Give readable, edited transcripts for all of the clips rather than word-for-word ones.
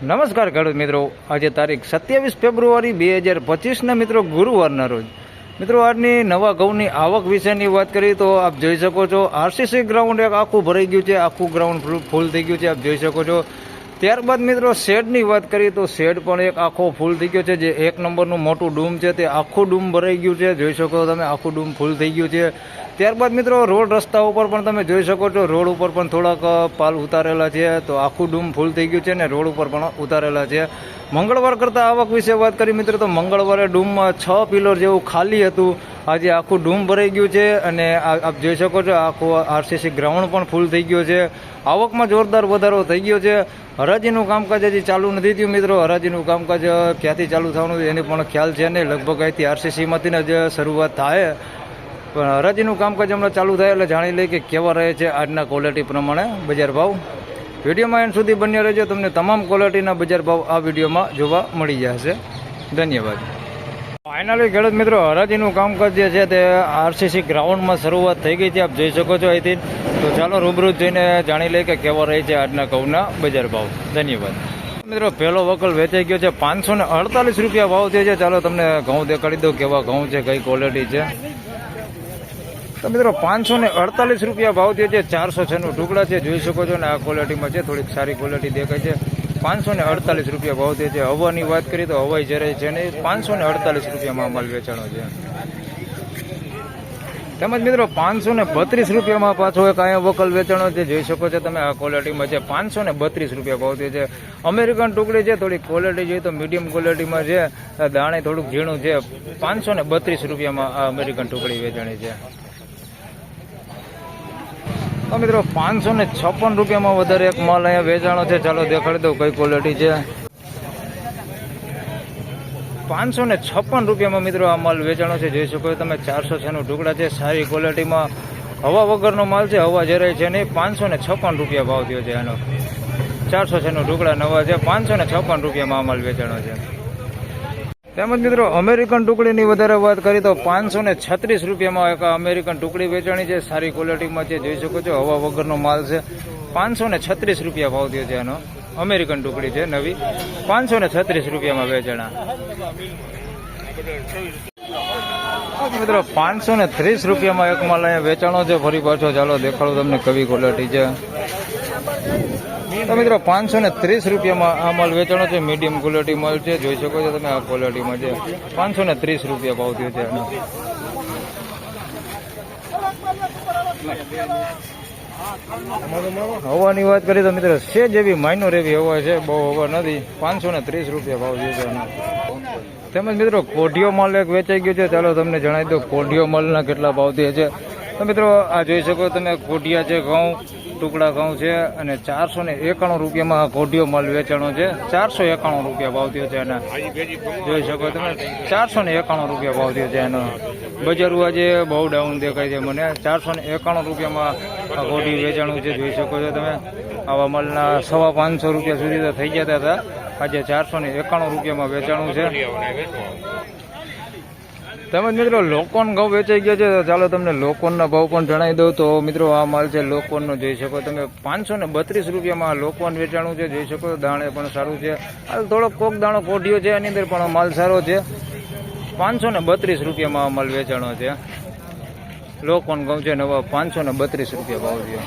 નમસ્કાર ખેડૂત મિત્રો, આજે તારીખ 27 ફેબ્રુઆરી 2025ના મિત્રો ગુરુવારના રોજ મિત્રો આજની નવા ઘઉંની આવક વિશેની વાત કરીએ તો આપ જોઈ શકો છો આરસીસી ગ્રાઉન્ડ એક આખું ભરાઈ ગયું છે, આખું ગ્રાઉન્ડ ફૂલ થઈ ગયું છે, આપ જોઈ શકો છો। ત્યારબાદ મિત્રો શેડની વાત કરીએ તો શેડ પણ એક આખો ફૂલ થઈ ગયો છે, જે 1 નંબરનું મોટું ડૂમ છે તે આખું ડૂમ ભરાઈ ગયું છે, જોઈ શકો તમે આખું ડૂમ ફૂલ થઈ ગયું છે। ત્યારબાદ મિત્રો રોડ રસ્તા ઉપર પણ તમે જોઈ શકો છો, રોડ ઉપર પણ થોડાક પાલ ઉતારેલા છે, તો આખું ડૂમ ફૂલ થઈ ગયું છે ને રોડ ઉપર પણ ઉતારેલા છે। મંગળવાર કરતાં આવક વિશે વાત કરી મિત્રો તો મંગળવારે ડૂમમાં 6 પિલર જેવું ખાલી હતું, આજે આખું ડૂમ ભરાઈ ગયું છે અને આપ જોઈ શકો છો આખું આરસીસી ગ્રાઉન્ડ પણ ફૂલ થઈ ગયો છે। આવકમાં જોરદાર વધારો થઈ ગયો છે। હરાજીનું કામકાજ હજી ચાલુ નથી થયું મિત્રો, હરાજીનું કામકાજ ક્યાંથી ચાલુ થવાનું એની પણ ખ્યાલ છે નહીં, લગભગ અહીંથી આરસીસીમાંથી જ શરૂઆત થાય, પણ હરાજીનું કામકાજ હમણાં ચાલુ થાય એટલે જાણી લઈએ કે કેવા રહે છે આજના ક્વોલિટી પ્રમાણે બજાર ભાવ। વિડીયોમાં એન્ડ સુધી બન્યા રહેજો, તમને તમામ ક્વોલિટીના બજાર ભાવ આ વિડીયોમાં જોવા મળી જશે। ધન્યવાદ। ફાઇનલી ખેડૂત મિત્રો હરાજીનું કામકાજ જે છે તે આરસીસી ગ્રાઉન્ડમાં શરૂઆત થઈ ગઈ છે, આપ જોઈ શકો છો અહીંથી। તો ચાલો રૂબરૂ જઈને જાણી લઈએ કે કેવા રહે છે આજના ઘઉંના બજાર ભાવ। ધન્યવાદ। મિત્રો પહેલો વકલ વેચાઈ ગયો છે, 548 રૂપિયા ભાવ થયો છે। ચાલો તમને ઘઉં દેખાડી દઉં કેવા ઘઉં છે, કઈ ક્વોલિટી છે। તો મિત્રો 548 રૂપિયા ભાવ થયો છે, 406 ટુકડા છે, જોઈ શકો છો ને આ ક્વોલિટીમાં છે, થોડીક સારી ક્વોલિટી દેખાય છે। 548 રૂપિયા ભાવ થયો છે। હવાની વાત કરીએ તો હવાઈ જરાય છે ને 548 રૂપિયામાં માલ વેચાણો છે। તેમજ મિત્રો 532 રૂપિયામાં પાછો એક અહીંયા વકલ વેચાણો છે, જોઈ શકો છો તમે આ ક્વોલિટીમાં છે, 532 રૂપિયા ભાવ થયો છે। અમેરિકન ટુકડી છે, થોડી ક્વોલિટી જોઈએ તો મીડિયમ ક્વોલિટીમાં છે, દાણે થોડુંક ઝીણું છે, 532 રૂપિયામાં આ અમેરિકન ટુકડી વેચાણી છે। તો મિત્રો 556 રૂપિયામાં વધારે એક માલ અહીંયા વેચાણો છે, ચાલો દેખાડી દઉં કઈ ક્વોલિટી છે। 556 રૂપિયામાં મિત્રો આ માલ વેચાણો છે, જોઈ શકો છો તમે, 406 ટુકડા છે, સારી ક્વોલિટીમાં હવા વગરનો માલ છે, હવા જરાય છે નહીં। 556 રૂપિયા ભાવ થયો છે આનો, 406 ટુકડા નવા છે, 556 રૂપિયામાં આ માલ વેચાણો છે। તેમજ મિત્રો અમેરિકન ટુકડીની વધારે વાત કરીએ તો 536 રૂપિયામાં એક અમેરિકન ટુકડી વેચાણી છે, સારી ક્વોલિટીમાં છે, જોઈ શકો છો હવા વગરનો માલ છે। 536 રૂપિયા ભાવ થયો છે આનો, અમેરિકન ટુકડી છે નવી, 536 રૂપિયામાં વેચાણા। મિત્રો 530 રૂપિયામાં એક માલ અહીંયા વેચાણો છે, ફરી પાછો ચાલો દેખાડું તમને કવી ક્વોલિટી છે। તો મિત્રો 530 રૂપિયામાં આ માલ વેચાણો છે, મીડિયમ ક્વોલિટી માલ છે, જોઈ શકો છો તમે આ ક્વોલિટીમાં છે, 530 રૂપિયા ભાવ થયો છે આનો। હવાની વાત કરીએ તો મિત્રો છે જેવી માઇનોર એવી હવા છે, બહુ હવા નથી, 530 રૂપિયા ભાવ થયો છે આનો। તેમજ મિત્રો કોઢિયો માલ એક વેચાઈ ગયો છે, ચાલો તમને જણાવી દો કોઢિયો માલના કેટલા ભાવ થયા છે। તો મિત્રો આ જોઈ શકો તમે કોઢિયા છે, ઘઉં ટુકડા ઘઉં છે, અને 491 રૂપિયામાં કોઢિયો માલ વેચાણો છે, 491 રૂપિયા ભાવ થયો છે આના, જોઈ શકો તમે 491 રૂપિયા ભાવ થયો છે આનો। બજારું આજે બહુ ડાઉન દેખાય છે મને, 491 રૂપિયામાં આ કોઢિયું વેચાણું છે, જોઈ શકો છો તમે। આવા માલના 550 રૂપિયા સુધી તો થઈ જતા હતા, આજે 491 રૂપિયામાં વેચાણું છે। તેમજ મિત્રો લોકોન ઘઉં વેચાઈ ગયા છે, ચાલો તમને લોકોનના ભાવ પણ જણાવી દઉં। તો મિત્રો આ માલ છે લોકોનનો, જોઈ શકો તમે 532 રૂપિયામાં લોકોન વેચાણું છે, જોઈ શકો દાણે પણ સારું છે, હાલ થોડોક કોક દાણો કોઢિયો છે, એની અંદર પણ માલ સારો છે, 532 રૂપિયામાં માલ વેચાણો છે, લોકોન ઘઉં છે નવા, 532 રૂપિયા ભાવ છે।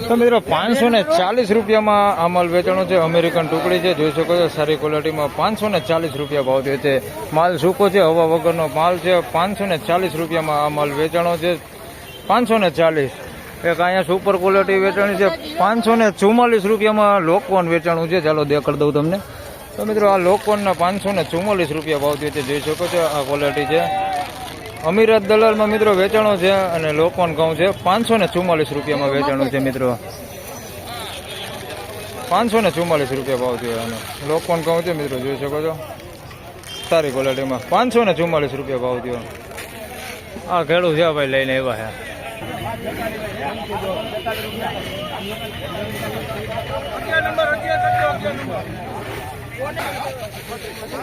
તો મિત્રો 540 રૂપિયામાં આ માલ વેચાણો છે, અમેરિકન ટુકડી છે, જોઈ શકો છો સારી ક્વોલિટીમાં, 540 રૂપિયા ભાવ થયો છે। માલ સૂકો છે, હવા વગરનો માલ છે, 540 રૂપિયામાં આ માલ વેચાણો છે, 540। એક અહીંયા સુપર ક્વોલિટી વેચાણી છે, 544 રૂપિયામાં લોકોન વેચાણું છે, ચાલો દેખાડ દઉં તમને। તો મિત્રો આ લોકોનના 544 રૂપિયા ભાવ થયો છે, જોઈ શકો છો આ ક્વોલિટી છે, અમીરાત દલાલમાં મિત્રો વેચાણો છે, અને લોકોન ઘઉં છે, 544 રૂપિયામાં વેચાણું છે મિત્રો, 544 રૂપિયા ભાવ થયો આનો, લોકોન ઘઉં છે મિત્રો, જોઈ શકો છો સારી ક્વોલિટીમાં, 544 રૂપિયા ભાવ થયો। આ ખેડૂત છે ભાઈ લઈને આવ્યા છે।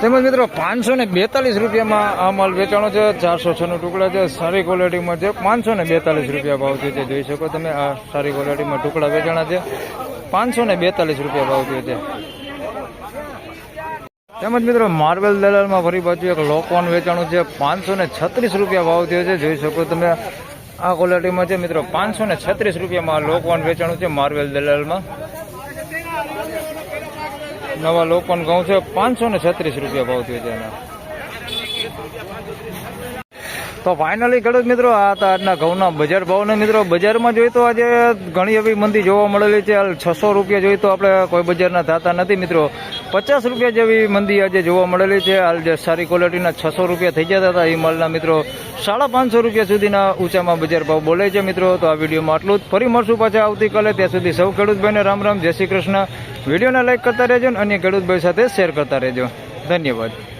તેમજ મિત્રો 542 રૂપિયામાં આ માલ વેચાણો છે. 406 ટુકડા છે, સારી ક્વોલિટીમાં છે. 542 રૂપિયા ભાવ થયો છે. જોઈ શકો તમે આ સારી ક્વોલિટીમાં ટુકડા વેચાણા છે. 542 રૂપિયા ભાવ થયો છે. તેમજ મિત્રો માર્વેલ દલાલમાં ફરી પાછું એક લોકવાન વેચાણું છે. 536 રૂપિયા ભાવ થયો છે. જોઈ શકો તમે આ ક્વોલિટીમાં છે મિત્રો. 536 રૂપિયામાં લોકવાન વેચાણું છે માર્વેલ દલાલમાં. નવા લોકવાન ઘઉં છે. 536 રૂપિયા ભાવ થયો છે એના. તો ફાઇનલી ખેડૂત મિત્રો આ હતા આજના ઘઉંના બજાર ભાવને. મિત્રો બજારમાં જોઈએ તો આજે ઘણી એવી મંદી જોવા મળેલી છે. હાલ 600 રૂપિયા જોઈએ તો આપણે કોઈ બજારના થતા નથી મિત્રો. 50 રૂપિયા જેવી મંદી આજે જોવા મળેલી છે. હાલ જે સારી ક્વોલિટીના 600 રૂપિયા થઈ જતા હતા એ માલના મિત્રો 550 રૂપિયા સુધીના ઊંચામાં બજાર ભાવ બોલે છે મિત્રો. તો આ વિડીયોમાં આટલું જ. ફરી મળશું પાછા આવતીકાલે. ત્યાં સુધી સૌ ખેડૂતભાઈને રામ રામ, જય શ્રી કૃષ્ણ. વિડીયોને લાઈક કરતા રહેજો અને અન્ય ખેડૂતભાઈ સાથે શેર કરતા રહેજો. ધન્યવાદ.